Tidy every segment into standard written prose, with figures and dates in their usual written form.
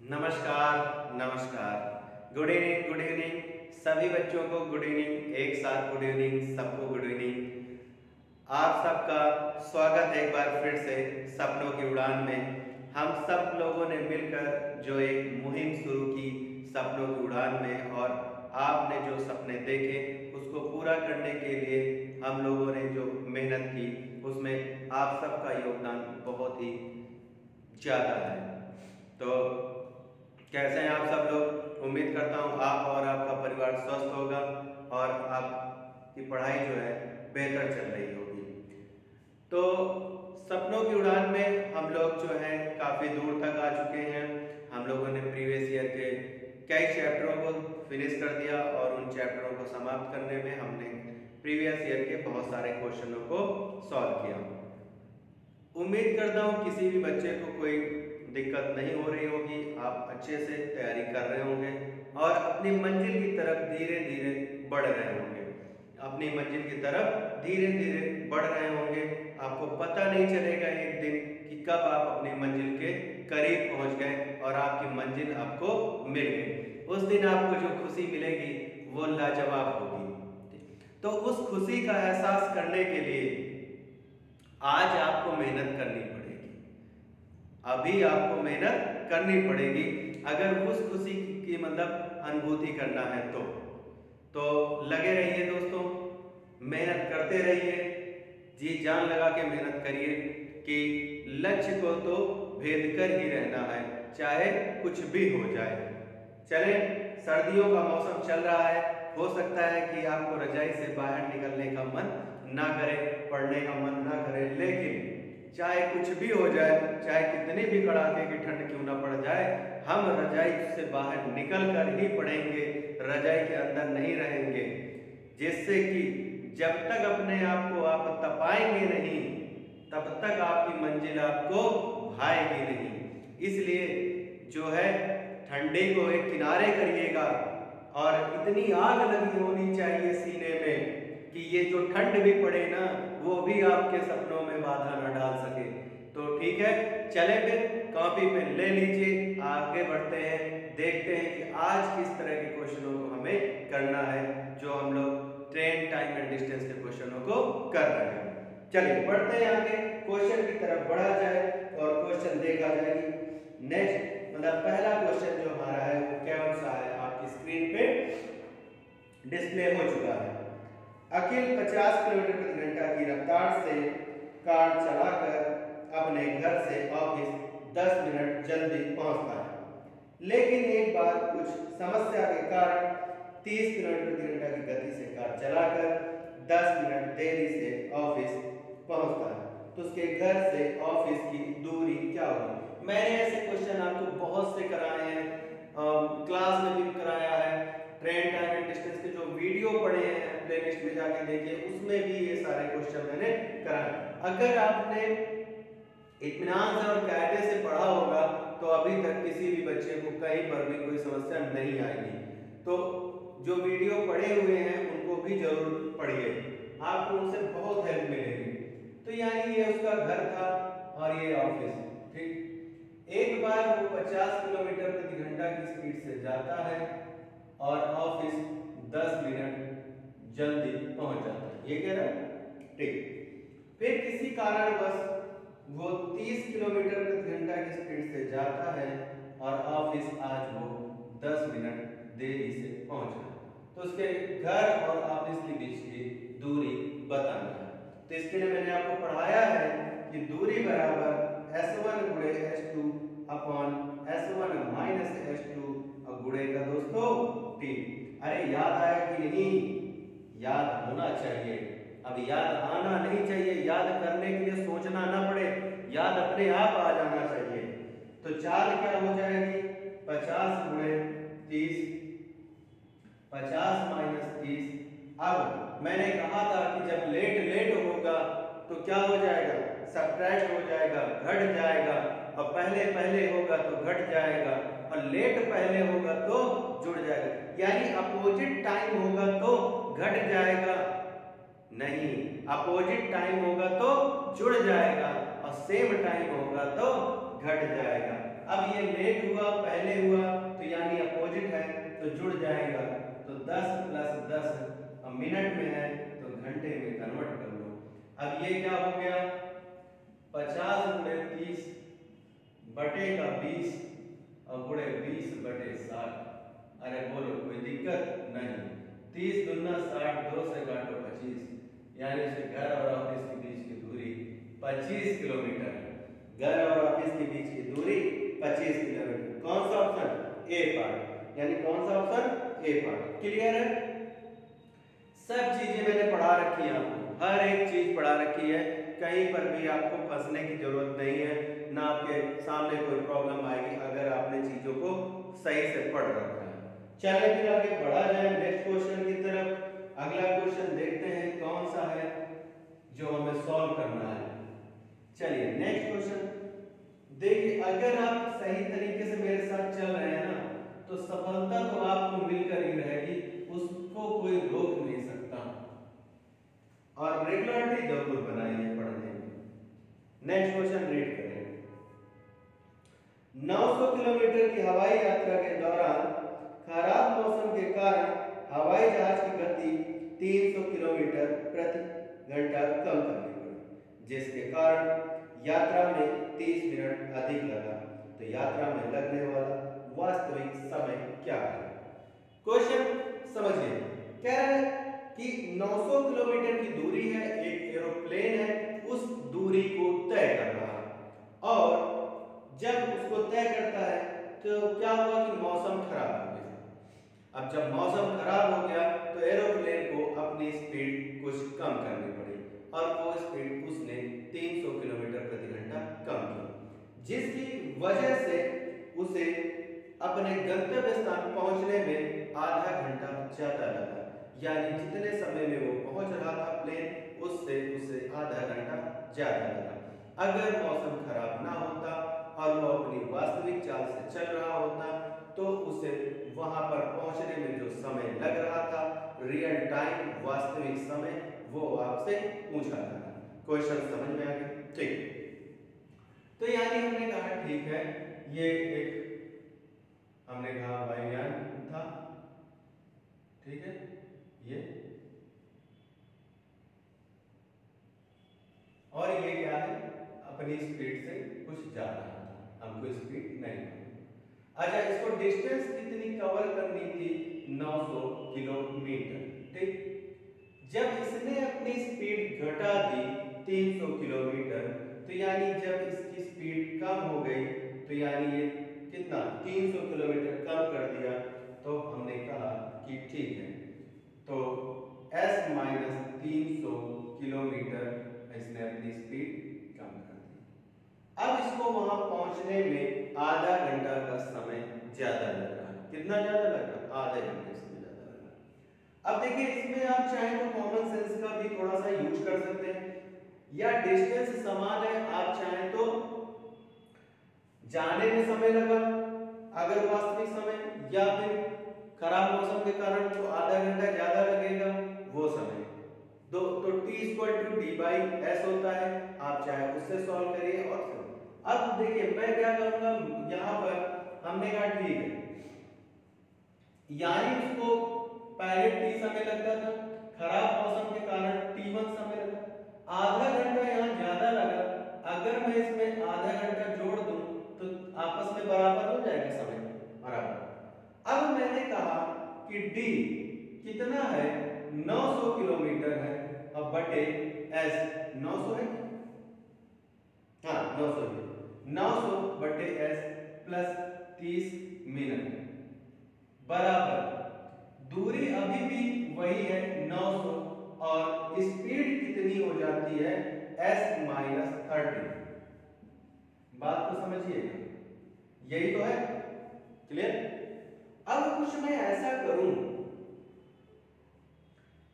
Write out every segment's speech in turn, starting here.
नमस्कार। नमस्कार। Good evening, good evening. सभी बच्चों को गुड इवनिंग। एक साथ गुड इवनिंग, सबको गुड इवनिंग। आप सबका स्वागत है एक बार फिर से सपनों की उड़ान में। हम सब लोगों ने मिलकर जो एक मुहिम शुरू की सपनों की उड़ान में, और आपने जो सपने देखे उसको पूरा करने के लिए हम लोगों ने जो मेहनत की उसमें आप सबका योगदान बहुत ही ज़्यादा है। तो कैसे हैं आप सब लोग? उम्मीद करता हूँ आप और आपका परिवार स्वस्थ होगा और आपकी पढ़ाई जो है बेहतर चल रही होगी। तो सपनों की उड़ान में हम लोग जो है काफ़ी दूर तक आ चुके हैं। हम लोगों ने प्रीवियस ईयर के कई चैप्टरों को फिनिश कर दिया और उन चैप्टरों को समाप्त करने में हमने प्रीवियस ईयर के बहुत सारे क्वेश्चनों को सॉल्व किया। उम्मीद करता हूँ किसी भी बच्चे को कोई दिक्कत नहीं हो रही होगी। आप अच्छे से तैयारी कर रहे होंगे और अपनी मंजिल की तरफ धीरे धीरे बढ़ रहे होंगे। अपनी मंजिल की तरफ धीरे धीरे बढ़ रहे होंगे। आपको पता नहीं चलेगा एक दिन कि कब आप अपनी मंजिल के करीब पहुंच गए और आपकी मंजिल आपको मिल गई। उस दिन आपको जो खुशी मिलेगी वो लाजवाब होगी। तो उस खुशी का एहसास करने के लिए आज आपको मेहनत करनी पड़ेगी। अभी आपको मेहनत करनी पड़ेगी अगर उस खुशी की मतलब अनुभूति करना है तो लगे रहिए दोस्तों, मेहनत करते रहिए, जी जान लगा के मेहनत करिए कि लक्ष्य को तो भेद कर ही रहना है, चाहे कुछ भी हो जाए। चलें, सर्दियों का मौसम चल रहा है, हो सकता है कि आपको रजाई से बाहर निकलने का मन ना करे, पढ़ने का मन ना करे, लेकिन चाहे कुछ भी हो जाए, चाहे कितनी भी कड़ाके की ठंड क्यों ना पड़ जाए, हम रजाई से बाहर निकल कर ही पढ़ेंगे, रजाई के अंदर नहीं रहेंगे। जिससे कि जब तक अपने आप को आप तपाएंगे नहीं तब तक आपकी मंजिल आपको भाएगी नहीं। इसलिए जो है ठंडी को एक किनारे करिएगा और इतनी आग लगी होनी चाहिए सीने में कि ये जो ठंड भी पड़े ना वो भी आपके सपनों में बाधा न डाल सके। तो ठीक है, चले फिर कॉपी पेन ले लीजिए, आगे बढ़ते हैं, देखते हैं कि आज किस तरह के क्वेश्चनों को हमें करना है जो हम लोग ट्रेन टाइम एंड डिस्टेंस के क्वेश्चनों को कर रहे हैं। चलिए बढ़ते हैं आगे, क्वेश्चन की तरफ बढ़ा जाए और क्वेश्चन देखा जाएगी। नेक्स्ट मतलब पहला क्वेश्चन जो हमारा है वो कौन सा है, आपकी स्क्रीन पे डिस्प्ले हो चुका है। अखिल 50 किलोमीटर प्रति घंटा की रफ्तार से कार चलाकर अपने घर से ऑफिस 10 मिनट जल्दी पहुंचता है, लेकिन एक बार कुछ समस्या के कारण 30 किलोमीटर प्रति घंटा की गति से कार चलाकर 10 मिनट देरी से ऑफिस पहुंचता है, तो उसके घर से ऑफिस की दूरी क्या होगी? मैंने ऐसे क्वेश्चन आपको बहुत से कराए हैं, क्लास में भी कराया है, ट्रेन टाइम एंड डिस्टेंस के जो वीडियो पढ़े हैं प्लेलिस्ट में जाके देखिए, उसमें भी ये सारे क्वेश्चन मैंने कराए। अगर आपने इत्मीनान से और कायदे से पढ़ा होगा तो अभी तक किसी भी बच्चे को कहीं पर भी कोई समस्या नहीं आएगी। तो जो वीडियो पढ़े हुए हैं उनको भी जरूर पढ़िए, आपको उनसे बहुत हेल्प मिलेगी। तो यानी ये उसका घर था और ये ऑफिस, ठीक। एक बार वो 50 किलोमीटर प्रति घंटा की स्पीड से जाता है और ऑफिस 10 मिनट जल्दी पहुंच जाता है, ये कह रहा है, ठीक। फिर किसी कारणवश वो 30 किलोमीटर प्रति घंटा की स्पीड से जाता है और ऑफिस आज वो 10 मिनट देरी से पहुंच रहा है, तो उसके घर और ऑफिस के बीच की दूरी बताना है। तो इसके लिए मैंने आपको पढ़ाया है कि दूरी बराबर S1 गुणे S2 upon S1 minus S2 और गुणेगा दोस्तों 3। अरे याद आया कि नहीं? याद होना चाहिए। अब याद आना नहीं चाहिए, याद करने के लिए सोचना ना पड़े, याद अपने आप आ जाना चाहिए। तो चाल क्या हो जाएगी? 50 गुणे 30, 50 माइनस 30। अब मैंने कहा था कि जब लेट लेट होगा तो क्या हो जाएगा? सब्ट्रैक्ट हो जाएगा, घट जाएगा, और पहले पहले होगा तो घट जाएगा, और लेट पहले होगा तो जुड़ जाएगा। यानी अपोजिट टाइम होगा तो घट जाएगा नहीं, अपोजिट टाइम होगा तो जुड़ जाएगा और सेम टाइम होगा तो घट जाएगा। अब ये लेट हुआ पहले हुआ तो यानी अपोजिट है तो जुड़ जाएगा, तो 10 प्लस 10 अब मिनट में है तो घंटे में कन्वर्ट कर लो। अब ये क्या हो गया 50 गुणे 30 बटे का 20 और गुणे 20 बटे 60। अरे बोलो कोई दिक्कत नहीं। 30 दूना 60, 2 से काटो 25, यानी से घर और ऑफिस के बीच की दूरी 25 किलोमीटर है। घर और ऑफिस के बीच की दूरी 25 किलोमीटर। कौन सा ऑप्शन? ए पार्ट। यानी कौन सा ऑप्शन? ए पार्ट। क्लियर है? सब चीजें मैंने पढ़ा रखी है आपको, हर एक चीज पढ़ा रखी है, कहीं पर भी आपको फंसने की जरूरत नहीं है, ना आपके सामने कोई प्रॉब्लम आएगी अगर आपने चीजों को सही से पढ़ रखा है। चलिए फिर आगे बढ़ा जाए नेक्स्ट क्वेश्चन की तरफ। अगला क्वेश्चन देखते हैं कौन सा है जो हमें सॉल्व करना है। चलिए नेक्स्ट क्वेश्चन देखिए, अगर आप सही तरीके से मेरे साथ चल रहे हैं ना तो सफलता तो आपको मिलकर ही रहेगी, उसको कोई रोक नहीं सकता। और रेगुलरिटी जरूर बनाइए पढ़ने में। नेक्स्ट क्वेश्चन रीड करें। 900 किलोमीटर की हवाई यात्रा के दौरान खराब मौसम के कारण हवाई जहाज की गति 300 किलोमीटर प्रति घंटा कम करनी पड़ी, जिसके कारण यात्रा में 30 मिनट अधिक लगा। तो यात्रा में लगने वाला वास्तविक समय क्या है? क्वेश्चन समझिए। कह रहा है कि 900 किलोमीटर की दूरी है, एक एरोप्लेन है, उस दूरी को तय कर रहा है और जब उसको तय करता है तो क्या हुआ कि मौसम खराब हो गया। अब जब मौसम खराब हो गया तो एरोप्लेन को अपनी स्पीड कुछ कम करनी पड़ी और वो स्पीड उसने 300 किलोमीटर प्रति घंटा कम की, जिसकी वजह से उसे अपने गंतव्य स्थान पहुंचने में आधा घंटा ज्यादा लगा। यानी जितने समय में वो पहुंच रहा था प्लेन, उससे उसे आधा घंटा ज्यादा लगा। अगर मौसम खराब ना होता और वो अपनी वास्तविक चाल से चल रहा होता तो उसे वहां पर पहुंचने में जो समय लग रहा था, रियल टाइम वास्तविक समय, वो आपसे पूछा था। क्वेश्चन समझ में आ गया? ठीक। तो यानी हमने कहा ठीक है, ये एक हमने कहा वायुयान था, ठीक है, ये और ये क्या है अपनी स्पीड से कुछ ज्यादा है, हमको स्पीड नहीं मालूम। अच्छा, इसको डिस्टेंस कितनी कवर करनी थी? 900 किलोमीटर। ठीक, जब इसने अपनी स्पीड घटा दी 300 किलोमीटर, तो यानी जब इसकी स्पीड कम हो गई तो यानी ये कितना 300 किलोमीटर कम कर दिया, तो हमने कहा कि ठीक है, तो s माइनस 300 किलोमीटर इसने अपनी स्पीड कम कर दी। अब इसको वहां पहुंचने में आधा घंटा का समय ज्यादा लग रहा है। कितना ज्यादा लग रहा है? आधे घंटे से ज्यादा लग रहा है। अब देखिए, इसमें आप चाहें तो कॉमन सेंस का भी थोड़ा सा यूज कर सकते हैं, या डिस्टेंस समान है, आप चाहें तो जाने में समय लगा अगर वास्तविक समय, या फिर खराब मौसम के कारण जो आधा घंटा ज्यादा लगेगा वो समय, तो t = d/s होता है। आप चाहे उससे सॉल्व करिए और अब देखिए मैं क्या करूंगा, यहां पर हमने कहा ठीक है, यानी उसको पहले t समय लगता था, खराब मौसम के कारण t1 समय लगा, आधा घंटा यहाँ ज्यादा लगा। अगर मैं इसमें आधा घंटा जोड़ दूं तो आपस में बराबर हो जाएगा समय, बराबर। अब मैंने कहा कि d कितना है? 900 किलोमीटर है, अब बटे s 900 है, हाँ 900 है, 900 बटे s प्लस 30 मिनट बराबर, दूरी अभी भी वही है 900 और स्पीड कितनी हो जाती है? s minus 30। बात को समझिएगा, यही तो है। क्लियर? अब कुछ मैं ऐसा करूं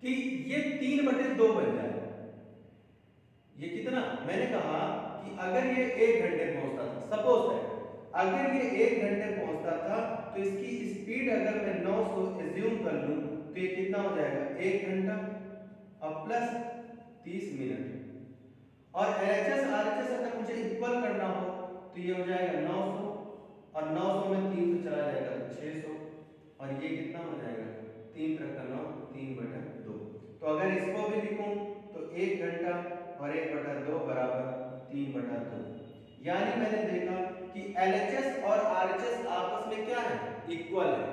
कि ये 3/2 बन जाए। ये कितना? मैंने कहा कि अगर ये 1 घंटे पहुंचता था, सपोज है अगर ये 1 घंटे पहुंचता था तो इसकी स्पीड अगर मैं 900 एज्यूम कर लूं तो ये कितना हो जाएगा? 1 घंटा और प्लस 30 मिनट, और LHS RHS अगर मुझे इक्वल करना हो तो ये हो जाएगा 900 और 900 में 3 से चला जाएगा तो 600, और ये कितना हो जाएगा 3 × 9 3/2। तो अगर इसको भी लिखूं तो 1 घंटा और 1/2 बराबर 3/2। यानी मैंने देखा कि LHS और RHS आपस में क्या है, इक्वल है।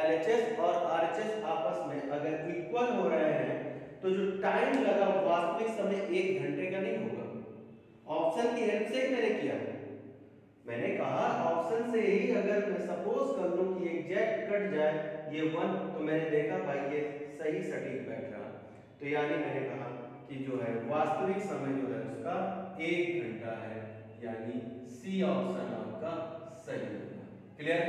LHS और RHS आपस में अगर इक्वल हो रहे हैं तो जो टाइम लगा वास्तविक समय 1 घंटे का नहीं होगा। ऑप्शन की हेल्प से ही मैंने किया, मैंने कहा ऑप्शन से ही अगर मैं सपोज कर लूं कि एग्जैक्ट कट जाए ये 1, तो मैंने देखा भाई ये सही सटीक बैठ रहा। तो यानी मैंने कहा कि जो है वास्तविक समय जो है उसका 1 घंटा है, यानी सी ऑप्शन आपका सही होगा। क्लियर?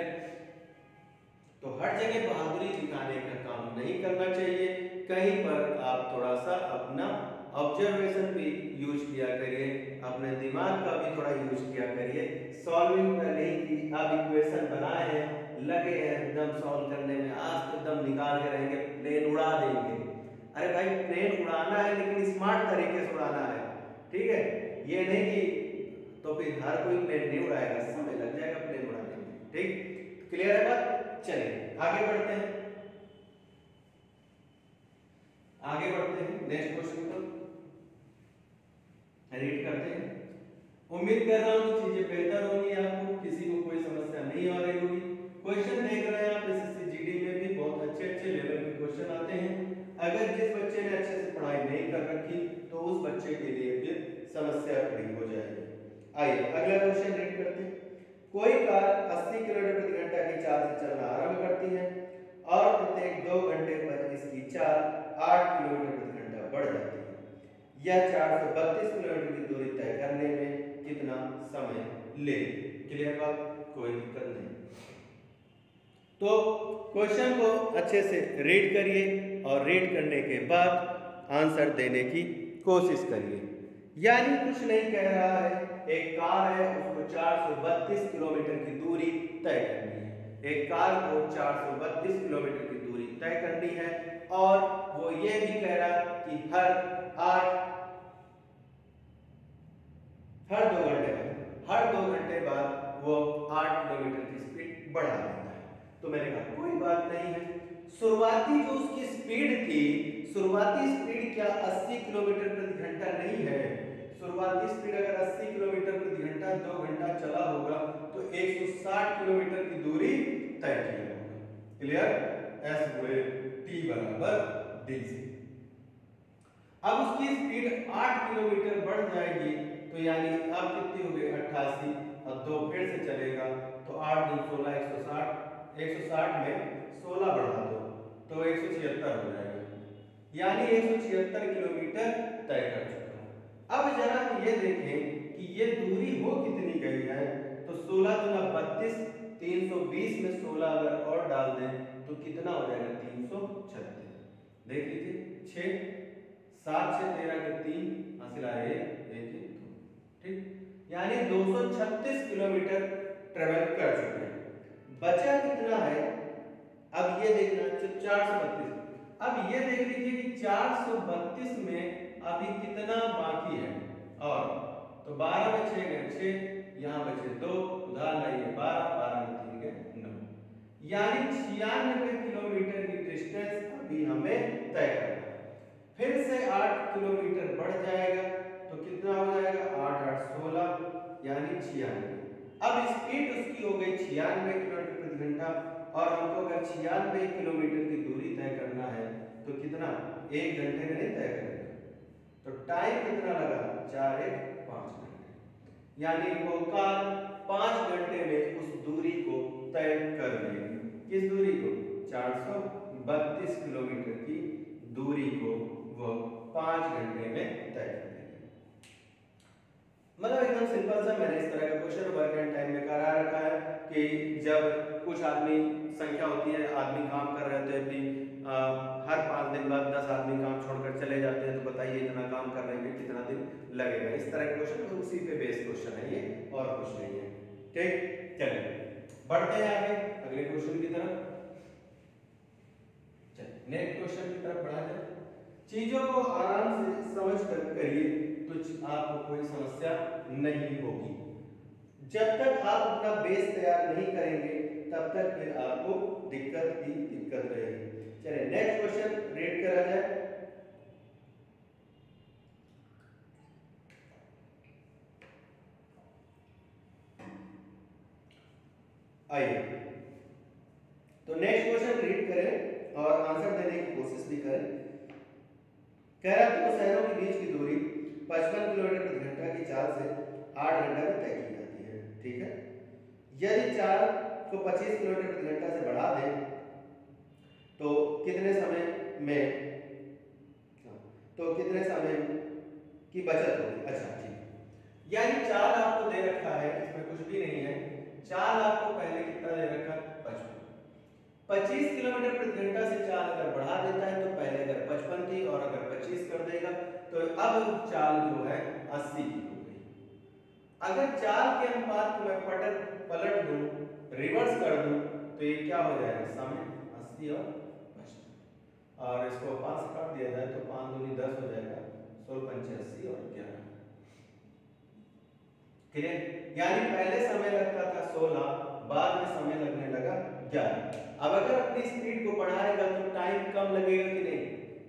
तो हर जगह बहादुरी दिखाने का काम नहीं करना चाहिए, कहीं पर आप थोड़ा सा अपना ऑब्जर्वेशन भी यूज किया करिए, अपने दिमाग का भी थोड़ा यूज किया करिए। सॉल्विंग में नहीं कि आप इक्वेशन बनाए हैं, लगे हैं एकदम सॉल्व करने में, आज तो एकदम निकाल के रहेंगे, प्लेन उड़ा देंगे। अरे भाई प्लेन उड़ाना है लेकिन स्मार्ट तरीके से उड़ाना है, ठीक है? ये नहीं कि तो फिर हर कोई प्लेन नहीं उड़ाएगा, समय लग जाएगा प्लेन उड़ाने में। ठीक, क्लियर है बात? चलिए आगे बढ़ते हैं, नेक्स्ट क्वेश्चन को रीड करते हैं। उम्मीद कर रहा हूं कि चीजें बेहतर होंगी, आपको किसी को कोई समस्या नहीं आ रही होगी। क्वेश्चन देख रहे हैं आप, एसएससी जीडी में भी बहुत अच्छे लेवल के क्वेश्चन आते हैं। अगर जिस बच्चे ने अच्छे से पढ़ाई नहीं कर रखी तो उस बच्चे के लिए फिर समस्या खड़ी हो जाएगी। आइए अगला क्वेश्चन रीड करते हैं। कोई कार 80 किलोमीटर प्रति घंटा की चाल से चलना आरंभ करती है और प्रत्येक 2 घंटे पर इसकी चाल 8 किलोमीटर प्रति घंटा बढ़ जाती है। यह 432 किलोमीटर की दूरी तय करने में कितना समय लेगी? क्लियर बात? कोई दिक्कत नहीं। तो क्वेश्चन को अच्छे से रीड करिए और रीड करने के बाद आंसर देने की कोशिश करिए। यानी कुछ नहीं कह रहा है, एक कार है उसको 432 किलोमीटर की दूरी तय करनी है। एक कार को 432 किलोमीटर की दूरी तय करनी है और वो ये भी कह रहा कि हर 2 घंटे बाद वो 8 किलोमीटर की स्पीड बढ़ा देता है। तो मैंने कहा कोई बात नहीं है, शुरुआती जो उसकी स्पीड थी, शुरुआती स्पीड क्या 80 किलोमीटर प्रति घंटा नहीं है? शुरुआती स्पीड अगर 80 किलोमीटर प्रति घंटा 2 घंटा चला होगा तो 160 किलोमीटर की दूरी तय किया होगा। क्लियर? एस हुए टी बराबर डी से। अब उसकी स्पीड 8 किलोमीटर बढ़ जाएगी तो यानी अब कितनी हो गई 88, और 2 फिर से चलेगा तो 8 दूनी 16 160 में 16 बढ़ा दो तो 176 हो जाएगा, यानी 176 किलोमीटर तय कर चुका है। अब जरा ये देखें कि ये दूरी हो कितनी गई है, तो 16 दूना 32, 320 में 16 अगर और डाल दें तो कितना हो जाएगा 336। देख लीजिए 6 7 6 13 के 3 हासिल आए 1 2, ठीक, यानी 236 किलोमीटर ट्रेवल कर चुके हैं। बचा कितना है? अब ये देखना 432। अब ये देख लीजिए कि 432 में अभी कितना बाकी है, और तो 12 में 6 गए 6, यहाँ बचे 2, उधार लाइए 12 में 3 गए 9, यानी 96 किलोमीटर की डिस्टेंस अभी हमें तय करना है। फिर से 8 किलोमीटर बढ़ जाएगा तो कितना हो जाएगा 8 8 16, यानी 96। अब स्पीड उसकी हो गई 96 किलोमीटर प्रति घंटा, और हमको अगर 96 किलोमीटर की दूरी तय करना है तो कितना 1 घंटे में नहीं तय करेगा, तो टाइम कितना लगा 4 1 5 घंटे, यानी वो कार 5 घंटे में उस दूरी को तय कर लेगी। किस दूरी को? 432 किलोमीटर की दूरी को वो 5 घंटे में तय कर लेगी। मतलब एकदम सिंपल सा मैंने इस तरह का क्वेश्चन वर्क एंड टाइम में करा रखा है कि जब कुछ आदमी संख्या होती है, आदमी काम कर रहे थे भी हर 5 दिन बाद 10 आदमी काम छोड़कर चले जाते हैं, तो बताइए इतना काम करने में कितना दिन लगेगा। इस तरह के क्वेश्चन, उसी पे बेस्ड क्वेश्चन है ये, और कुछ नहीं है। ठीक, चलिए बढ़ते हैं आगे अगले क्वेश्चन की तरफ। चलिए नेक्स्ट क्वेश्चन की तरफ बढ़ा जाए। चीजों को आराम से समझ कर करिए तो आपको कोई समस्या नहीं होगी। जब तक आप अपना बेस तैयार नहीं करेंगे तब तक फिर आपको दिक्कत ही दिक्कत रहेगी। चलिए नेक्स्ट क्वेश्चन रीड करा जाए। आइए तो नेक्स्ट क्वेश्चन रीड करें और आंसर देने की कोशिश भी करें। कह रहा दो शहरों के बीच की दूरी 55 किलोमीटर प्रति घंटा की चाल से 8 घंटा में तय की जाती है। ठीक है, यदि चाल को 25 किलोमीटर प्रति घंटा से बढ़ा दें तो कितने समय की बचत होगी। अच्छा ठीक, यानी चाल आपको दे रखा है, इसमें कुछ भी नहीं है। चाल आपको पहले कितना दे रखा है, 25 किलोमीटर प्रति घंटा से चाल अगर बढ़ा देता है तो पहले अगर 55 थी और अगर 25 कर देगा तो अब चाल जो है 80 की हो गई। अगर चाल के अनुपात को मैं पलट दूं, रिवर्स कर दूं तो ये क्या हो जाएगा, समय 80 और 55, और इसको 5 से काट दिया जाए तो 5 दूनी 10 हो जाएगा, 16 पंचे 80 और 11। क्लियर, यानी पहले समय लगता था 16, बाद में समय लगने लगा 11। अब अगर अपनी स्पीड को बढ़ाएगा तो टाइम कम लगेगा कि नहीं,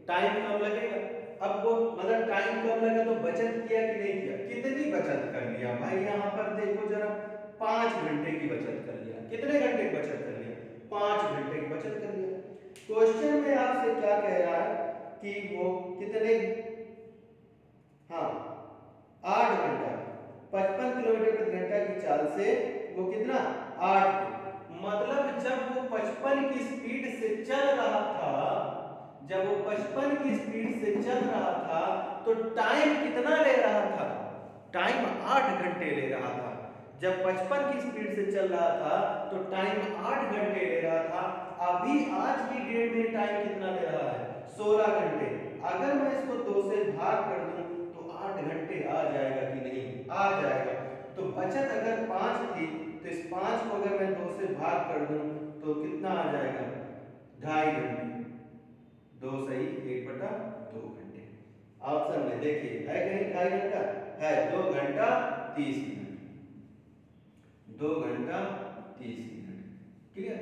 टाइम कम लगेगा। अब वो मतलब टाइम कम लगा तो बचत किया कि नहीं किया, कितनी बचत कर लिया भाई, यहाँ पर देखो जरा 5 घंटे की बचत कर लिया। कितने घंटे की बचत कर लिया, 5 घंटे की बचत कर लिया। क्वेश्चन में आपसे क्या कह रहा है कि वो कितने, हाँ 8 घंटा, 55 किलोमीटर प्रति घंटा की चाल से वो कितना 8, मतलब जब वो 55 की स्पीड से चल रहा था, जब वो 55 की स्पीड से चल रहा था तो टाइम कितना ले रहा था, टाइम 8 घंटे ले रहा था। जब 55 की स्पीड से चल रहा था तो टाइम 8 घंटे ले रहा था। अभी आज की डेट में टाइम कितना ले रहा है, 16 घंटे। अगर मैं इसको 2 से भाग कर दूं तो 8 घंटे आ जाएगा कि नहीं, आ जाएगा। तो बचत अगर 5 थी तो इस 5 को अगर मैं 2 से भाग कर दूं तो कितना आ जाएगा, 2.5 घंटे। 2 सही 1/2 घंटे। ऑप्शन में देखिए है कहीं 2.5 घंटा है, 2 घंटा 30 मिनट, 2 घंटा 30 मिनट। क्लियर,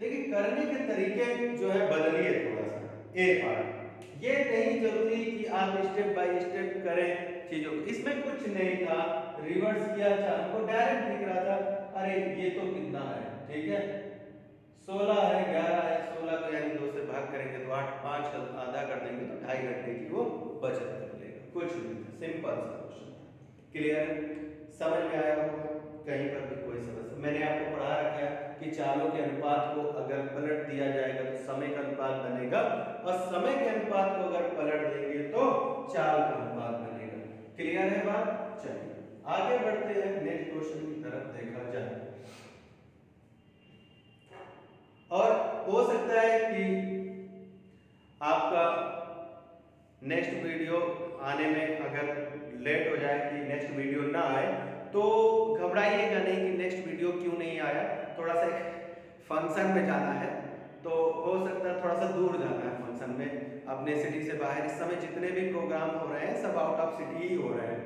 देखिए करने के तरीके जो है बदलिए थोड़ा सा। एक बार ये नहीं जरूरी कि आप स्टेप बाय स्टेप करें चीजों को, इसमें कुछ नहीं था, रिवर्स किया था, हमको डायरेक्ट दिख रहा था अरे ये तो कितना है, ठीक है 16 है, 11 है, 16 को यानी 2 से भाग करेंगे तो 8, 5 का आधा कर देंगे तो 2.5 घंटे की वो बचत कर लेगा। कुछ नहीं, सिंपल सा क्वेश्चन। क्लियर, समझ में आया होगा, कहीं पर भी कोई समस्या। मैंने आपको पढ़ा रखा है कि चालों के अनुपात को अगर पलट दिया जाएगा तो समय का अनुपात बनेगा, और समय के अनुपात को अगर पलट देंगे तो चाल का अनुपात बनेगा। क्लियर है बात, चलिए आगे बढ़ते हैं, नेक्स्ट क्वेश्चन की तरफ देखा जाए। और हो सकता है कि आपका नेक्स्ट वीडियो आने में अगर लेट हो जाए, कि नेक्स्ट वीडियो ना आए तो घबराइएगा नहीं कि नेक्स्ट वीडियो क्यों नहीं आया, थोड़ा सा एक फंक्शन में जाना है तो हो सकता है थोड़ा सा दूर जाना है फंक्शन में, अपने सिटी से बाहर। इस समय जितने भी प्रोग्राम हो रहे हैं सब आउट ऑफ सिटी ही हो रहे हैं,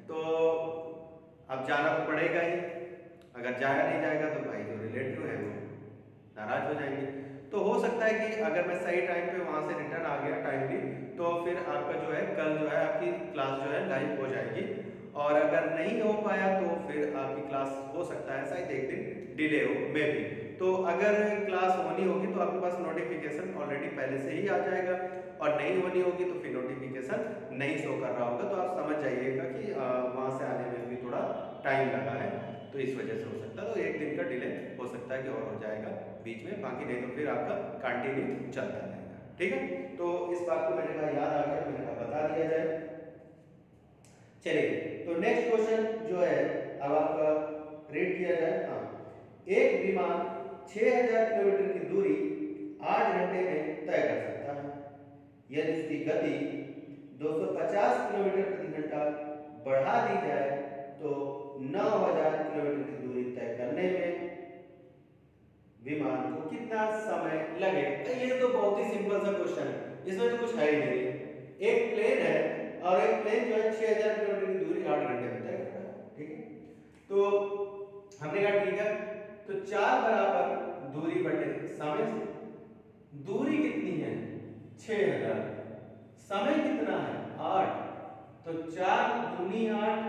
तो अब जाना तो पड़ेगा ही। अगर जाया नहीं जाएगा तो भाई जो रिलेटिव है वो नाराज हो जाएंगे। तो हो सकता है कि अगर मैं सही टाइम पे वहां से रिटर्न आ गया टाइमली तो फिर आपका जो है कल जो है आपकी क्लास जो है लाइव हो जाएगी, और अगर नहीं हो पाया तो फिर आपकी क्लास हो सकता है शायद एक दिन डिले हो मे बी। तो अगर क्लास होनी होगी तो आपके पास नोटिफिकेशन ऑलरेडी पहले से ही आ जाएगा, और नहीं होनी होगी तो फिर नोटिफिकेशन नहीं शो कर रहा होगा। तो आप समझ जाइएगा कि वहां से आने में भी थोड़ा टाइम लगा है, तो इस वजह से हो सकता है, तो एक दिन का डिले हो सकता है कि और हो जाएगा बीच में, बाकी नहीं तो फिर आपका कंटिन्यू चलता रहेगा। ठीक है, तो इस बात को मैंने कहा याद आ गया, मैंने कहा बता दिया जाए। चलिए तो नेक्स्ट क्वेश्चन जो है अब आपका रीड किया जाए। हाँ, एक विमान 6000 किलोमीटर की दूरी 8 घंटे में तय कर सकता है, यदि उसकी गति 250 किलोमीटर प्रति घंटा बढ़ा दी जाए तो 9000 किलोमीटर की दूरी तय करने में विमान को कितना समय लगेगा। ये तो बहुत ही सिंपल सा क्वेश्चन है, इसमें तो कुछ है ही नहीं। एक प्लेन है और एक प्लेन जो है 6000 किलोमीटर की दूरी 8 घंटे में तय करता है। ठीक है, तो हमने कहा ठीक है, तो 4 बराबर दूरी बटे समय से, दूरी कितनी है 6000, समय कितना है 8, तो 4 दूनी 8,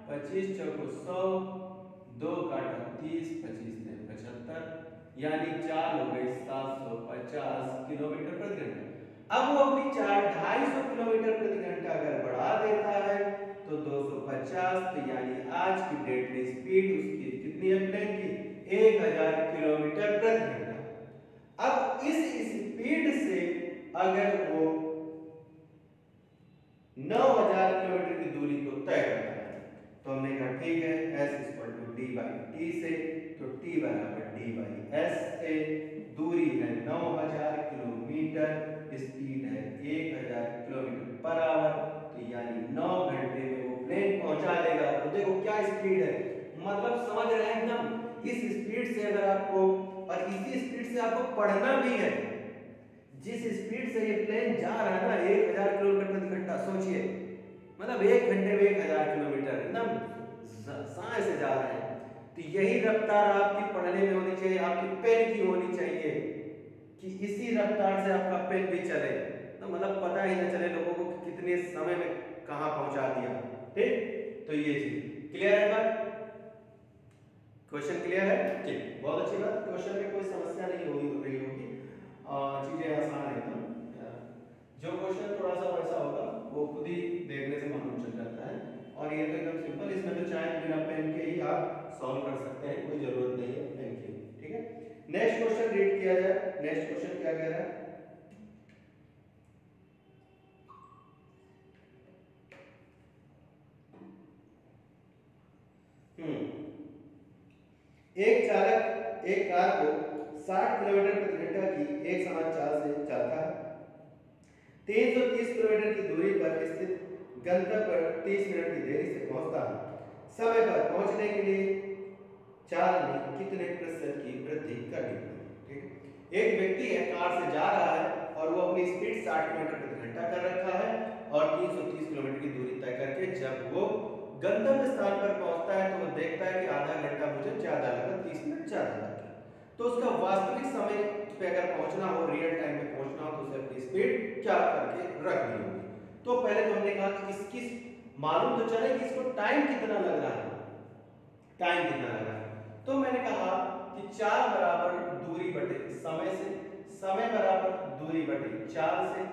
25 चौको 100, 2 काटा 30, 25 ने 75, यानी 4 हो गई 750 किलोमीटर प्रति घंटा। अब वो अपनी 250 किलोमीटर प्रति घंटा अगर बढ़ा देता है तो 250, तो यानी आज की डेट में स्पीड उसकी कितनी है प्लेन की 1000 किलोमीटर प्रति घंटा। अब इस स्पीड से अगर वो 9000 किलोमीटर की दूरी को तय करता है तो हमने कहा ठीक है s d/t से, तो t बराबर d/s से, दूरी है 9000 किलोमीटर, स्पीड है 1000 किलोमीटर पर आवर, तो यानी 9 घंटे में वो प्लेन पहुंचा देगा। तो देखो क्या स्पीड है, मतलब समझ रहे हैं एकदम। इस स्पीड से अगर आपको, और इसी स्पीड से आपको पढ़ना भी है, जिस स्पीड से ये प्लेन जा रहा है ना 1000 किलोमीटर प्रति घंटा, सोचिए मतलब 1 घंटे में 1000 किलोमीटर, एकदम सांस से जा रहे हैं। तो यही रफ्तार आपकी पढ़ने में होनी चाहिए, आपकी पेन की होनी चाहिए कि इसी रफ्तार से आपका पेन भी चले, तो मतलब पता ही ना चले लोगों को कितने समय में कहां पहुंचा दिया। ठीक, तो ये चीज क्लियर है बात, क्वेश्चन क्लियर है? ठीक, बहुत अच्छी बात। क्वेश्चन में कोई समस्या नहीं होगी, चीजें आसान है एकदम। जो क्वेश्चन थोड़ा सा वैसा होगा वो खुद ही देखने से मालूम चल जाता है, और ये तो एकदम सिंपल, इसमें तो चाहे बिना पेन के ही आप सॉल्व कर सकते हैं, कोई जरूरत नहीं है पेन की। ठीक है, नेक्स्ट क्वेश्चन रीड किया जाए। नेक्स्ट क्वेश्चन क्या कह रहा है? एक चालक एक कार को 60 किलोमीटर प्रति घंटा की एक समान चाल से चलता है, 330 किलोमीटर की दूरी पर स्थित गंतव्य पर 30 मिनट की देरी से पहुंचता है। समय पर पहुंचने के लिए चाल में कितने प्रतिशत की वृद्धि करनी पड़ेगी? ठीक है, एक व्यक्ति है कार से जा रहा है और वो अपनी स्पीड 60 किलोमीटर प्रति घंटा कर रखा है और 330 किलोमीटर की दूरी तय करके जब वो गंतव्य स्थान पर पहुंचता है तो वो देखता है कि आधा घंटा मुझे ज्यादा लगा, 30 मिनट ज्यादा लगा। तो उसका वास्तविक समय पे अगर पहुंचना हो, रियल टाइम में पहुंचना हो, तो उसे अपनी स्पीड क्या करके रखनी होगी। तो पहले तो हमने कहा कि इसकी मालूम तो चले कि इसको टाइम कितना लग रहा है, टाइम कितना लग रहा है। तो मैंने कहा कि 4 बराबर दूरी बटे समय से, समय बराबर दूरी बटे चाल से।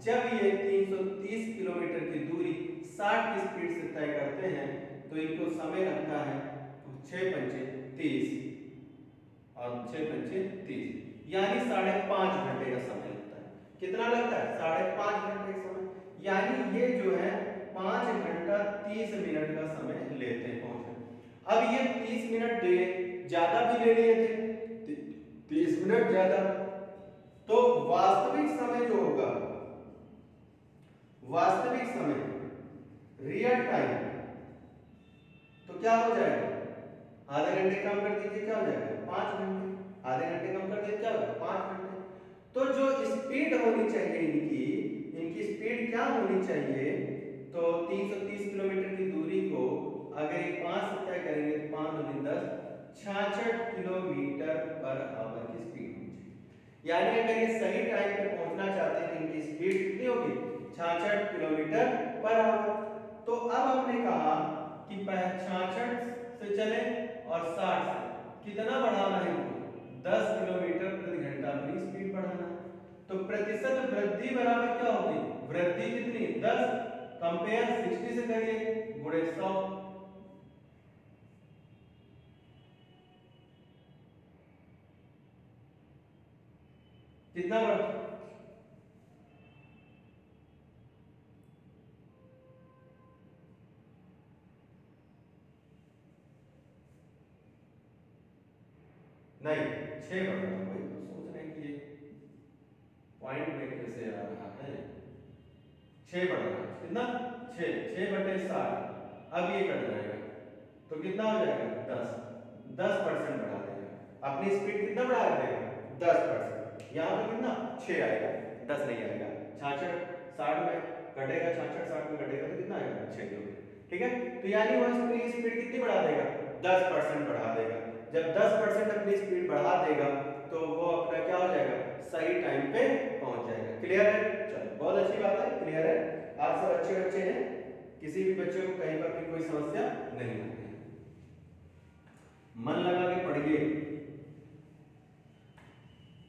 जब ये 330 किलोमीटर की दूरी 60 की स्पीड से तय करते हैं तो इनको समय लगता है 6 पंचे 30 और 6 पंचे 30, यानी 5.5 घंटे का समय लगता है। कितना लगता है? 5.5 घंटे का समय, यानी ये जो है 5 घंटा 30 मिनट का समय लेते हैं पहुंचने। अब ये 30 मिनट ज्यादा भी ले लिए थे, 30 मिनट ज्यादा, तो वास्तविक समय जो होगा, वास्तविक समय रियल टाइम, तो क्या हो जाएगा? आधे घंटे कम कर दीजिए, क्या हो जाएगा? 5 घंटे। आधे घंटे कम कर दिए, क्या होगा? 5 घंटे। तो जो स्पीड होनी चाहिए इनकी, इनकी स्पीड क्या होनी चाहिए? तो 330 किलोमीटर की दूरी को अगर 5 से तय करेंगे तो 5 दूनी 10, 66 किलोमीटर पर आवर की स्पीड होनी चाहिए। यानी अगर ये सही टाइम पे पहुंचना चाहते हैं तो इनकी स्पीड कितनी होगी? 66 किलोमीटर पर आवर। तो अब हमने कहा कि 66 से चले और 60 से कितना बढ़ाना है इनको? 10 किलोमीटर प्रति घंटा अपनी स्पीड बढ़ाना है। तो प्रतिशत वृद्धि बराबर क्या होगी? वृद्धि कितनी? 10 कंपेयर 60 से करिए गुणे 100, कितना बढ़? नहीं, 6 बढ़ रहा है। वही तो सोच रहे हैं कि ये पॉइंट में कैसे आ रहा है। 6 बढ़ रहा है, कितना? 6 बटे 60। अब ये कट जाएगा तो कितना हो जाएगा? 10% बढ़ा देगा अपनी स्पीड। कितना बढ़ा देगा? 10%। यहाँ पे कितना? 6 आएगा, 10 नहीं आएगा। 66 60 में कटेगा, 66 60 में कटेगा तो कितना आएगा? 6 किलोमीटर। ठीक है, तो यानी वो अपनी स्पीड कितनी बढ़ा देगा? 10% बढ़ा देगा। जब 10% अपनी स्पीड बढ़ा देगा तो वो अपना क्या हो जाएगा, सही टाइम पे पहुंच जाएगा। क्लियर है? चलो बहुत अच्छी बात है, क्लियर है। आप सब अच्छे बच्चे हैं, किसी भी बच्चे को कहीं पर भी कोई समस्या नहीं होती है। मन लगा के पढ़िए,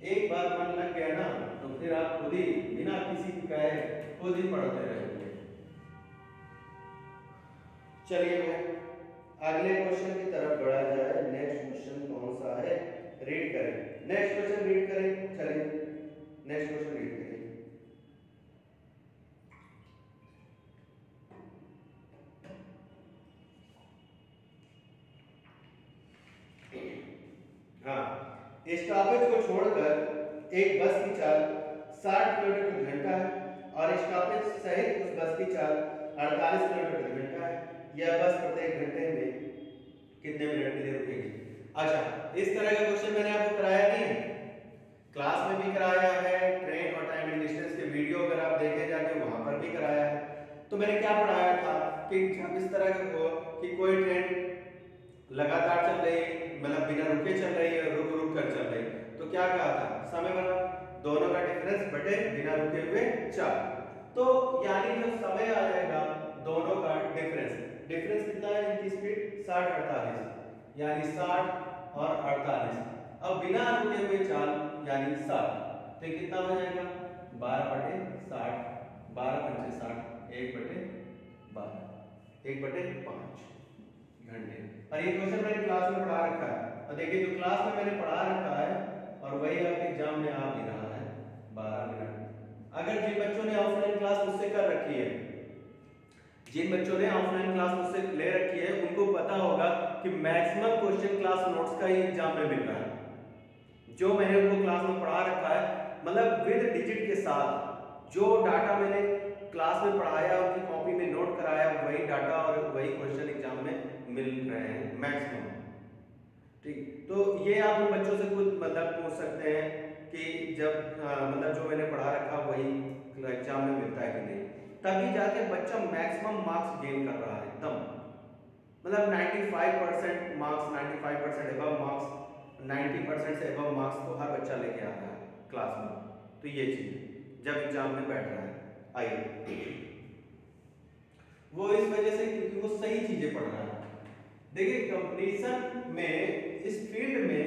एक बार मन लग गया ना तो फिर आप खुद ही बिना किसी की कहे खुद ही पढ़ते रहेंगे। चलिए अगले क्वेश्चन की तरफ बढ़ा जाए। नेक्स्ट क्वेश्चन कौन सा है, रीड करें। नेक्स्ट क्वेश्चन रीड करें। चलिए नेक्स्ट क्वेश्चन रीड करें। हाँ, स्टॉपेज को छोड़कर एक बस की चाल 60 किलोमीटर प्रति घंटा है और स्टॉपेज सहित उस बस की चाल 48 किलोमीटर प्रति घंटा है। यह बस प्रत्येक घंटे में कितने मिनट के लिए रुकेगी? अच्छा, इस तरह का क्वेश्चन मैंने आपको कराया नहीं, क्लास में भी कराया है, ट्रेन और टाइम एंड डिस्टेंस के वीडियो अगर आप देखे जाके वहां पर भी कराया है। तो मैंने क्या पढ़ाया था कि जब इस तरह का कि कोई ट्रेन लगातार चल रही है, मतलब बिना रुके चल रही है, रुक रुक कर चल रही है, तो क्या कहा था, समय बना दोनों का डिफरेंस बटे बिना रुके हुए चाल। तो यानी जो समय आ जाएगा दोनों का डिफरेंस, डिफरेंस कितना है इनकी स्पीड 60 48, यानी 60 और 48। अब बिना रुके हुए चाल यानी 60, तो कितना हो जाएगा 12 बटे 60, 12 पंचे 60, 1 बटे 12, 1 बटे 5 घंटे। और ये क्वेश्चन मैंने क्लास में पढ़ा रखा है, और देखिए जो क्लास में मैंने पढ़ा रखा है और वही आपके एग्जाम में आ भी रहा है 12 मिनट। अगर जिन बच्चों ने ऑफलाइन क्लास मुझसे कर रखी है, जिन बच्चों ने ऑफलाइन क्लास मुझसे ले रखी है, उनको पता होगा कि मैक्सिमम क्वेश्चन क्लास नोट्स का ही एग्जाम में मिल रहा है। जो मैंने उनको क्लास में पढ़ा रखा है, मतलब विद डिजिट के साथ जो डाटा मैंने क्लास में पढ़ाया, उनकी कॉपी में नोट कराया, वही डाटा और वही क्वेश्चन एग्जाम में मिल रहे हैं मैक्सिमम। ठीक, तो ये आप उन बच्चों से खुद मतलब पूछ सकते हैं कि जब मतलब जो मैंने पढ़ा रखा वही एग्जाम में मिलता है कि नहीं, तभी जाके बच्चा मैक्सिमम मार्क्स गेन कर रहा है एकदम, मतलब 95% मार्क्स, 95% एबव मार्क्स, 90% से एबव मार्क्स तो हर बच्चा लेके आता है क्लास में। तो ये चीज जब एग्जाम में बैठ रहा है, आइए वो इस वजह से क्योंकि वो सही चीजें पढ़ रहा है। देखिए कंपटीशन में इस फील्ड में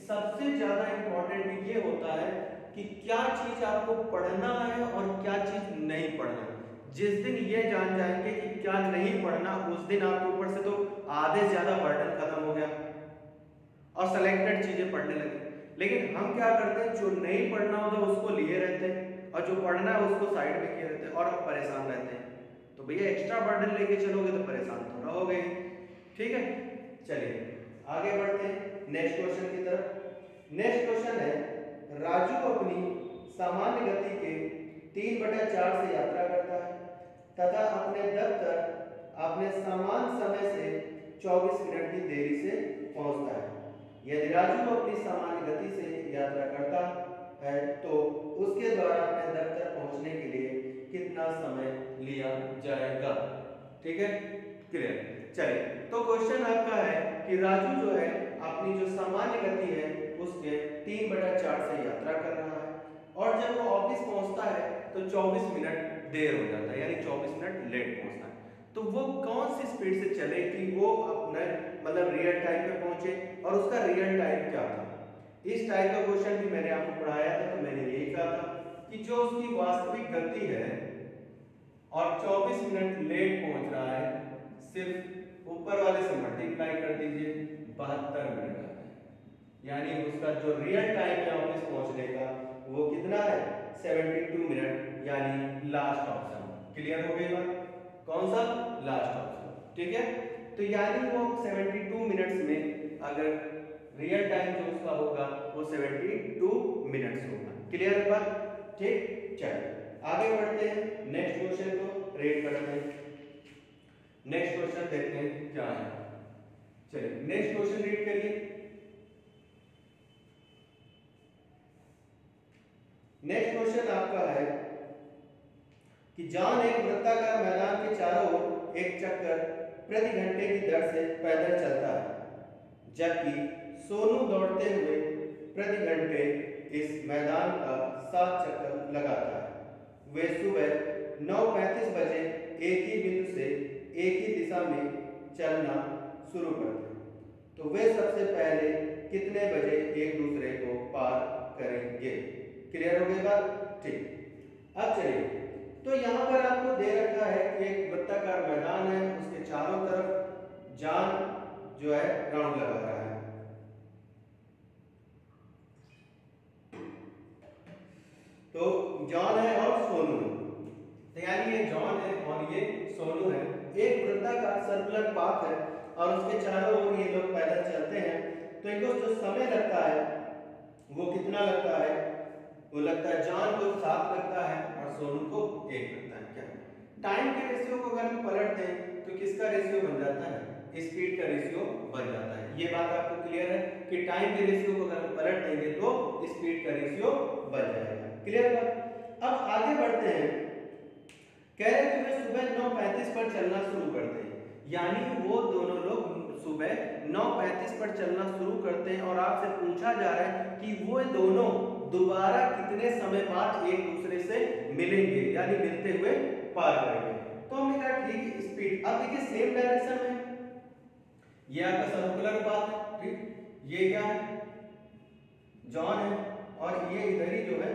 सबसे ज्यादा इंपॉर्टेंट ये होता है कि क्या चीज आपको पढ़ना है और क्या चीज नहीं पढ़ना है। जिस दिन ये जान जाएंगे कि क्या नहीं पढ़ना, उस दिन आपके ऊपर से तो आधे से ज्यादा बर्डन खत्म हो गया और सिलेक्टेड चीजें पढ़ने लगे। लेकिन हम क्या करते हैं, जो नहीं पढ़ना होता उसको लिए रहते हैं और जो पढ़ना है उसको साइड में किए रहते हैं और परेशान रहते हैं। तो भैया एक्स्ट्रा बर्डन लेके चलोगे तो परेशान थोड़ा हो गए। ठीक है, चलिए आगे बढ़ते हैं नेक्स्ट क्वेश्चन की तरफ। नेक्स्ट क्वेश्चन है, राजू अपनी सामान्य गति के 3/4 से यात्रा करता है तथा अपने दफ्तर अपने समान समय से 24 मिनट की देरी से पहुंचता है। यदि राजू अपनी सामान्य गति से यात्रा करता है तो उसके द्वारा अपने दफ्तर पहुंचने के लिए कितना समय लिया जाएगा? ठीक है, क्लियर। चलिए तो क्वेश्चन आपका है कि राजू जो है अपनी जो सामान्य गति है उसके 3/4 से यात्रा कर रहा है और जब वो ऑफिस पहुंचता है तो 24 मिनट देर हो जाता है, यानी 24 मिनट लेट पहुंचता है। तो वो कौन सी स्पीड से चले कि वो अपने मतलब रियल टाइम पे पहुंचे, और उसका रियल टाइम क्या था? इस टाइप का क्वेश्चन भी मैंने आपको पढ़ाया था, तो मैंने यही कहा था कि जो उसकी वास्तविक गति है और 24 मिनट लेट पहुंच रहा है, सिर्फ ऊपर वाले से मल्टीप्लाई कर दीजिए, 72 मिनट आता है। यानी उसका जो रियल टाइम है ऑफिस पहुंचने का वो कितना है? 72 मिनट, यानी लास्ट ऑप्शन। क्लियर हो गई बात? कौन सा? Last option. ठीक है, तो यानी वो 72 मिनट्स में अगर रियल टाइम जो उसका होगा वो 72 मिनट्स होगा। क्लियर है बात? ठीक, चलिए आगे बढ़ते हैं, नेक्स्ट क्वेश्चन को रीड करते हैं। नेक्स्ट क्वेश्चन देखते हैं क्या है। चलिए नेक्स्ट क्वेश्चन रीड करिए। नेक्स्ट क्वेश्चन आपका है कि जॉन एक वृत्ताकार मैदान के चारों ओर एक चक्कर प्रति घंटे की दर से पैदल चलता है। जबकि सोनू दौड़ते हुए प्रति घंटे इस मैदान का 7 चक्कर लगाता है। वे सुबह 9:35 बजे एक ही बिंदु से एक ही दिशा में चलना शुरू करते हैं। तो वे सबसे पहले कितने बजे एक दूसरे को पार करेंगे? क्लियर हो गई बात? ठीक। अब चलिए, तो यहाँ पर आपको दे रखा है कि एक वृत्ताकार मैदान है, उसके चारों तरफ जॉन जो है राउंड लगा रहा है। तो जॉन है और सोनू है, तो यानी ये जॉन है और ये सोनू है। एक वृत्ताकार सर्कुलर पाथ है और उसके चारों ओर ये लोग पैदल चलते हैं। तो इनको जो समय लगता है वो कितना लगता है? वो लगता है जॉन को 7 लगता है और सोनू को 1 लगता है। क्या टाइम के रेशियो को अगर हम पलट दें तो किसका रेशियो बन जाता है? स्पीड का रेशियो बन जाता है। ये बात आपको क्लियर है कि टाइम के रेशियो को अगर हम पलट देंगे तो स्पीड का रेशियो बन जाएगा। क्लियर बात? अब आगे बढ़ते हैं। कह रहे कि वे सुबह 9:35 पर चलना शुरू करते हैं, यानी वो दोनों लोग सुबह 9:35 पर चलना शुरू करते हैं और आपसे पूछा जा रहा है कि वो दोनों दोबारा कितने समय बाद एक दूसरे से मिलेंगे, यानी मिलते हुए पार करेंगे। तो हमने कहा ठीक है, स्पीड। अब देखिए सेम डायरेक्शन में ये आपका सर्कुलर पाथ है, ठीक। ये क्या है? जॉन है और ये इधर ही जो है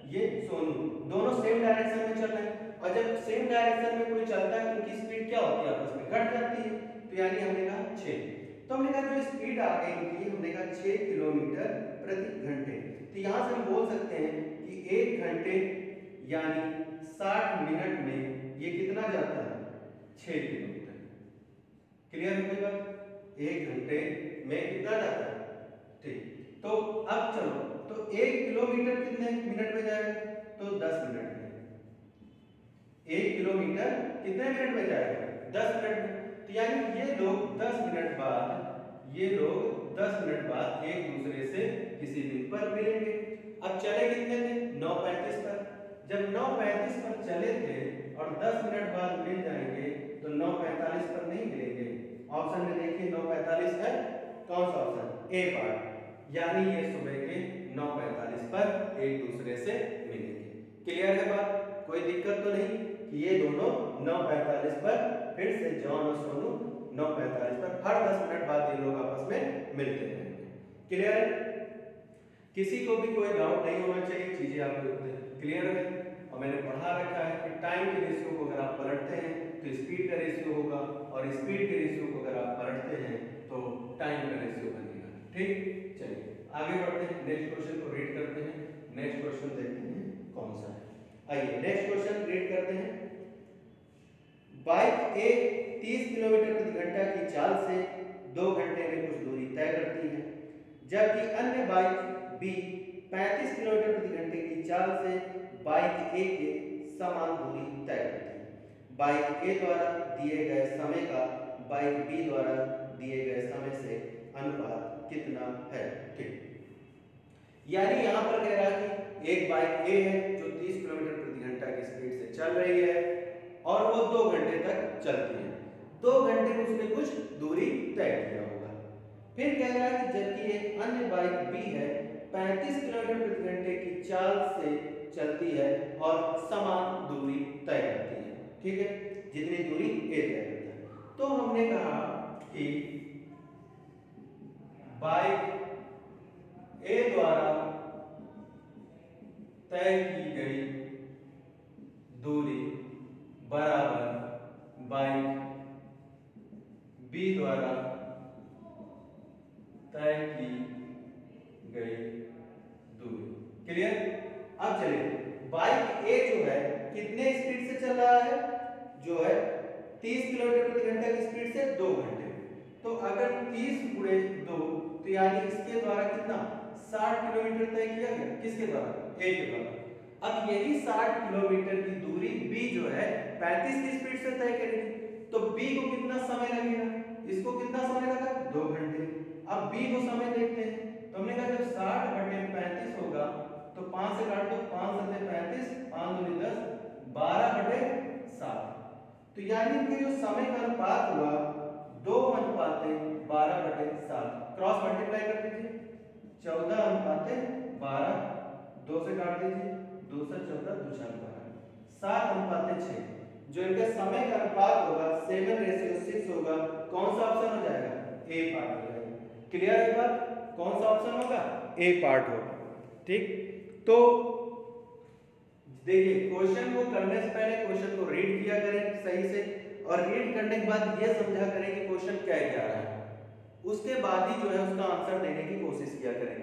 ये सोनू, दोनों सेम डायरेक्शन में चल रहे हैं। और जब सेम डायरेक्शन में कोई चलता है तो उनकी स्पीड क्या होती है? आपस में घट जाती है। तो यानी हमने कहा 6। तो हमने कहा जो स्पीड आ गई इनकी, हमने कहा 6 किलोमीटर प्रति घंटे। तो यहाँ से हम बोल सकते हैं कि 1 घंटे यानी 60 मिनट में ये कितना जाता है? 6 किलोमीटर। क्लियर हो गई बात? 1 घंटे में कितना जाता है? ठीक। तो अब चलो, तो 1 किलोमीटर कितने मिनट में जाएगा? तो 10 मिनट में। 1 किलोमीटर कितने मिनट में जाएगा? 10 मिनट में। तो यानी ये लोग 10 मिनट बाद एक दूसरे से किसी दिन पर मिलेंगे। अब चले कितने थे? 9:35 पर। जब 9:35 पर चले थे और 10 मिनट बाद मिल जाएंगे तो 9:45 पर नहीं मिलेंगे। ऑप्शन में देखिए 9:45 है, कौन सा ऑप्शन? ए पार्ट। यानी ये सुबह के 9:45 पर एक दूसरे से मिलेंगे। क्लियर है बात? कोई दिक्कत तो नहीं कि ये दोनों 9:45 पर, फिर से जॉन और सोनू 9:45 पर हर 10 मिनट बाद ये लोग आपस में मिलते हैं। क्लियर? किसी को भी कोई डाउट नहीं होना चाहिए, चीजें आपको क्लियर है। और मैंने पढ़ा रखा है कि टाइम के रेशियो को अगर आप पलटते हैं तो स्पीड का रेशियो होगा, और स्पीड के रेशियो को अगर आप पलटते हैं तो टाइम का रेशियो बनेगा। ठीक, चलिए आगे बढ़ते हैं, नेक्स्ट क्वेश्चन को रीड करते हैं। नेक्स्ट क्वेश्चन देखते हैं कौन सा है। आइए नेक्स्ट क्वेश्चन रीड करते हैं। बाइक ए 30 किलोमीटर प्रति घंटा की चाल से 2 घंटे में कुछ दूरी तय करती है, जबकि अन्य बाइक बी 35 किलोमीटर प्रति घंटे की चाल से बाइक ए के समान दूरी तय करती है। बाइक ए द्वारा दिए गए समय का बाइक बी द्वारा दिए गए समय से अनुपात कितना है? ठीक, यानी यहाँ पर कह रहा है कि एक बाइक ए है जो 30 किलोमीटर प्रति घंटा की स्पीड से चल रही है और वो 2 घंटे तक चलती है। 2 घंटे में उसने कुछ दूरी तय किया होगा। फिर कह रहा है कि जबकि एक अन्य बाइक बी है 35 किलोमीटर प्रति घंटे की चाल से चलती है और समान दूरी तय करती है। ठीक है, जितनी दूरी ए तय करता है। तो हमने कहा कि बाइक ए द्वारा तय की गई दूरी बराबर बाइक बी द्वारा तय की गई दूरी। क्लियर? अब चलिए, बाइक ए जो है कितने स्पीड से चल रहा है? जो है 30 किलोमीटर प्रति घंटा की स्पीड से 2 घंटे। तो अगर 30 गुणे 2 तो यानी इसके द्वारा कितना 60 किलोमीटर तय किया गया। किसके द्वारा? ए के द्वारा। अब यही 60 किलोमीटर की दूरी बी जो है 35 की स्पीड से तय करेगी, तो बी को कितना समय लगेगा? इसको कितना समय लगा? 2 घंटे। अब बी को समय देखते हैं, तो हमने कहा जब 60 बटे 35 होगा तो 5 से काट दो, 5 से 35, 5 दूनी 10, 12 बटे 7। तो यानी कि जो समय का अनुपात हुआ 2:12 बटे 7। क्रॉस 14:12, 2 से काट दीजिए, 2 से 14, 2 4 12, 7:6। जो इनका समय का अनुपात होगा 7:6 होगा। कौन सा ऑप्शन हो जाएगा? ए पार्ट हो जाएगा। क्लियर है बात? कौन सा ऑप्शन होगा? ए पार्ट होगा। ठीक, तो देखिए क्वेश्चन को करने से पहले क्वेश्चन को रीड किया करें सही से, और रीड करने के बाद ये समझा करें कि क्वेश्चन क्या कह रहा है, उसके बाद ही जो है उसका आंसर देने की कोशिश किया करें।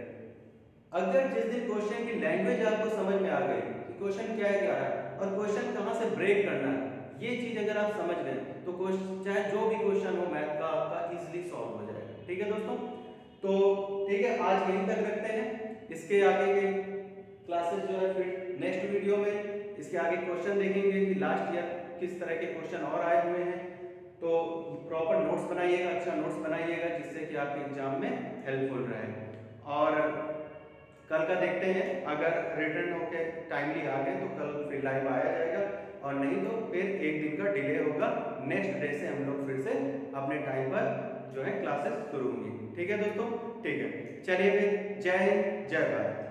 अगर जिस दिन क्वेश्चन की लैंग्वेज आपको समझ में आ गई कि क्वेश्चन क्या कह रहा है और क्वेश्चन कहां से ब्रेक करना है, ये चीज अगर आप समझ गए तो क्वेश्चन चाहे जो भी क्वेश्चन हो मैथ का आपका इजीली सॉल्व हो जाएगा। ठीक है दोस्तों, तो ठीक है, आज यहीं तक रखते हैं। इसके आगे के क्लासेस जो है फिर नेक्स्ट वीडियो में इसके आगे क्वेश्चन देखेंगे कि लास्ट ईयर किस तरह के क्वेश्चन और आए हुए हैं। तो प्रॉपर नोट्स बनाइएगा, अच्छा नोट्स बनाइएगा जिससे कि आपके एग्जाम में हेल्पफुल रहे। और कल का देखते हैं, अगर रिटर्न होके टाइमली आ गए तो कल फिर लाइव आया जाएगा, और नहीं तो फिर एक दिन का डिले होगा। नेक्स्ट डे से हम लोग फिर से अपने टाइम पर जो है क्लासेस शुरू होंगी। ठीक है दोस्तों, ठीक है, चलिए फिर जय हिंद जय भारत।